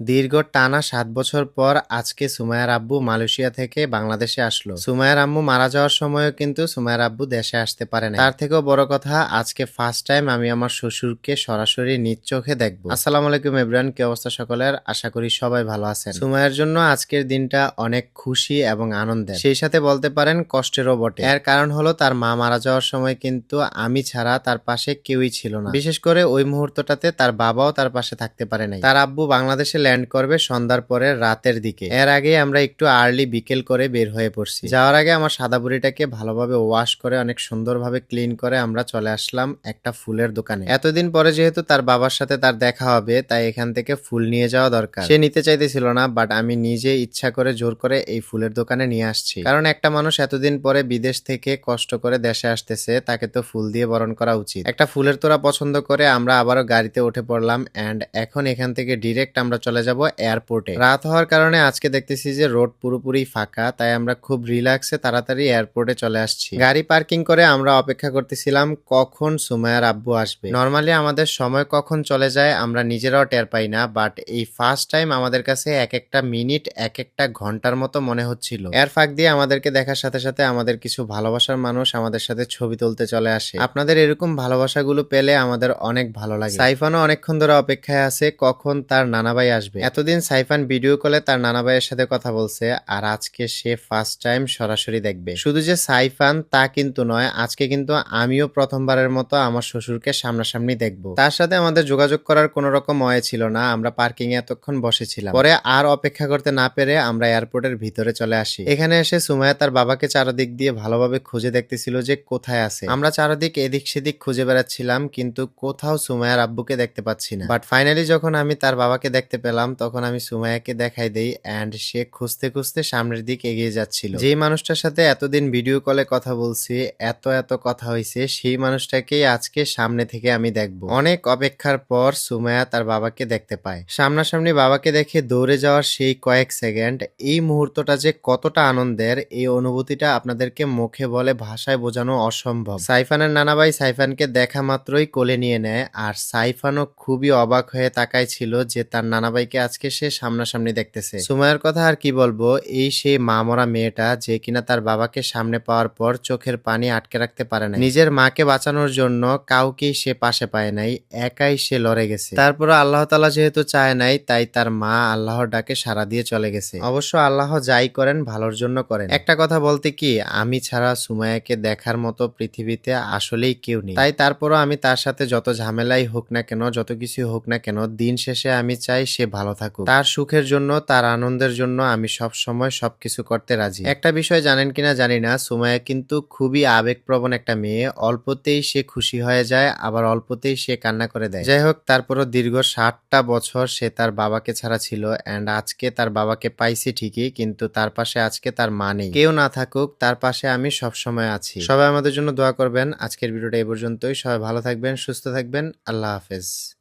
দীর্ঘ টানা ৭ বছর পর আজকে সুমাইয়ার আব্বু মালয়েশিয়া থেকে বাংলাদেশে আসলো। সুমাইয়ার আম্মু মারা যাওয়ার সময়ও কিন্তু সুমাইয়ার আব্বু দেশে আসতে পারে নাই। তার থেকেও বড় কথা, আজকে ফার্স্ট টাইম আমি আমার শ্বশুরকে সরাসরি নিজ চোখে দেখবো। আসসালামু আলাইকুম এভরিওয়ান, কি অবস্থা সকলের? আশা করি সবাই ভালো আছেন। সুমাইয়ার জন্য আজকের দিনটা অনেক খুশি এবং আনন্দের, সেই সাথে বলতে পারেন কষ্টেরও বটে। এর কারণ হলো তার মা মারা যাওয়ার সময় কিন্তু আমি ছাড়া তার পাশে কেউই ছিল না। বিশেষ করে ওই মুহূর্তটাতে তার বাবাও তার পাশে থাকতে পারে নাই। তার আব্বু বাংলাদেশে ল্যান্ড করবে সন্ধ্যার পরে রাতের দিকে। এর আগে আমরা একটু আর্লি বিকেল করে বের হয়ে পড়ছি। যাওয়ার আগে আমার সাদা বুড়িটাকে ভালোভাবে ওয়াশ করে অনেক সুন্দরভাবে ক্লিন করে আমরা চলে আসলাম একটা ফুলের দোকানে। এতদিন পরে যেহেতু তার বাবার সাথে তার দেখা হবে, তাই এখান থেকে ফুল নিয়ে যাওয়া দরকার। সে নিতে চাইতেছিল না, বাট আমি নিজে ইচ্ছা করে জোর করে এই ফুলের দোকানে নিয়ে আসছি। কারণ একটা মানুষ এতদিন পরে বিদেশ থেকে কষ্ট করে দেশে আসতেছে, তাকে তো ফুল দিয়ে বরণ করা উচিত। একটা ফুলের তোড়া পছন্দ করে আমরা আবারও গাড়িতে উঠে পড়লাম এন্ড এখন এখান থেকে ডিরেক্ট আমরা চলে যাব এয়ারপোর্টে। রাত হওয়ার কারণে আজকে দেখতেছি যে রোড পুরোপুরি ফাঁকা, তাই আমরা খুব রিল্যাক্সে তাড়াতাড়ি এয়ারপোর্টে চলে আসছি। গাড়ি পার্কিং করে আমরা অপেক্ষা করতেছিলাম কখন সুমাইয়ার আব্বু আসবে। নরমালি আমাদের সময় কখন চলে যায় আমরা নিজেরাও টের পাই না, বাট এই ফার্স্ট টাইম আমাদের কাছে এক একটা মিনিট এক একটা ঘন্টার মতো মনে হচ্ছিল। এর ফাঁক দিয়ে আমাদেরকে দেখার সাথে সাথে আমাদের কিছু ভালোবাসার মানুষ আমাদের সাথে ছবি তুলতে চলে আসে। আপনাদের এরকম ভালোবাসাগুলো পেলে আমাদের অনেক ভালো লাগে। সাইফানও অনেকক্ষণ ধরে অপেক্ষায় আছে কখন তার নানাভাই আসবে। এতদিন সাইফান ভিডিও কলে তার নানাভাইয়ের সাথে কথা বলছে, আর আজকে সে ফার্স্ট টাইম সরাসরি দেখবে। শুধু যে সাইফান তা কিন্তু নয়, আজকে কিন্তু আমিও প্রথমবারের মতো আমার শ্বশুরকে সামনাসামনি দেখব। তার সাথে আমাদের যোগাযোগ করার কোনো রকম ওয়ে ছিল না, আমরা পার্কিং এ এতক্ষণ বসেছিলাম। পরে আর অপেক্ষা করতে না পেরে আমরা এয়ারপোর্টের ভিতরে চলে আসি। এখানে এসে সুমাইয়া তার বাবাকে চারদিক দিয়ে ভালোভাবে খুঁজে দেখতেছিল যে কোথায় আছে। আমরা চারদিক এদিক সেদিক খুঁজে বেড়াচ্ছিলাম, কিন্তু কোথাও সুমাইয়ার আব্বুকে দেখতে পাচ্ছি না। বাট ফাইনালি যখন আমি তার বাবাকে দেখতে পেলাম, তখন আমি সুমাইয়াকে দেখাই দেই এন্ড সে খুঁজতে খুঁজতে সামনের দিকে এগিয়ে যাচ্ছিল। যেই মানুষটার সাথে এতদিন ভিডিও কলে কথা বলছি, এত এত কথা হয়েছে, সেই মানুষটাকেই আজকে সামনে থেকে আমি দেখব। অনেক অপেক্ষার পর সুমাইয়া তার বাবাকে দেখতে পায়। সামনাসামনি বাবাকে দেখে দৌড়ে যাওয়ার সেই কয়েক সেকেন্ড, এই মুহূর্তটা যে কতটা আনন্দের, এই অনুভূতিটা আপনাদেরকে মুখে বলে ভাষায় বোঝানো অসম্ভব। সাইফানের নানাভাই সাইফানকে দেখা মাত্রই কোলে নিয়ে নেয়, আর সাইফানও খুবই অবাক হয়ে তাকাই ছিল যে তার নানাভাইকে আজকে সে সামনাসামনি দেখতেছে। সুমাইয়ার কথা আর কি বলবো, এই সেই মা মরা মেয়েটা যে কিনা তার বাবাকে সামনে পাওয়ার পর চোখের পানি আটকে রাখতে পারে না। নিজের মাকে বাঁচানোর জন্য কাউকেই সে পাশে পায় নাই, একাই সে লড়ে গেছে। তারপরে আল্লাহ তাআলা যেহেতু চায় নাই, তাই তার মা আল্লাহর ডাকে সাড়া দিয়ে চলে গেছে। অবশ্য আল্লাহ যাই করেন ভালোর জন্য করেন। একটা কথা বলতে কি, আমি ছাড়া সুমাইয়াকে দেখার মতো পৃথিবীতে আসলেই কেউ নেই। তাই তারপরও আমি তার সাথে যত ঝামেলাই হোক না কেন, যত কিছু হোক না কেন, দিন শেষে আমি চাই সে ভালো থাকুক। তার সুখের জন্য, তার আনন্দের জন্য আমি সব সময় সবকিছু করতে রাজি। একটা বিষয় জানেন কিনা জানি না, সুমাইয়া কিন্তু খুবই আবেগপ্রবণ একটা মেয়ে। অল্পতেই সে খুশি হয়ে যায়, আবার অল্পতেই সে কান্না করে দেয়। যাই হোক, তারপরও দীর্ঘ 7টা বছর সে তার বাবাকে ছাড়া ছিল এন্ড আজকে তার বাবাকে পাইছি ঠিকই, কিন্তু তার পাশে আজকে তার মা নেই। কেউ না থাকুক, তার পাশে আমি সব সময় আছি। সবাই আমাদের জন্য দোয়া করবেন। আজকের ভিডিওটা এই পর্যন্তই। সবাই ভালো থাকবেন, সুস্থ থাকবেন। আল্লাহ হাফেজ।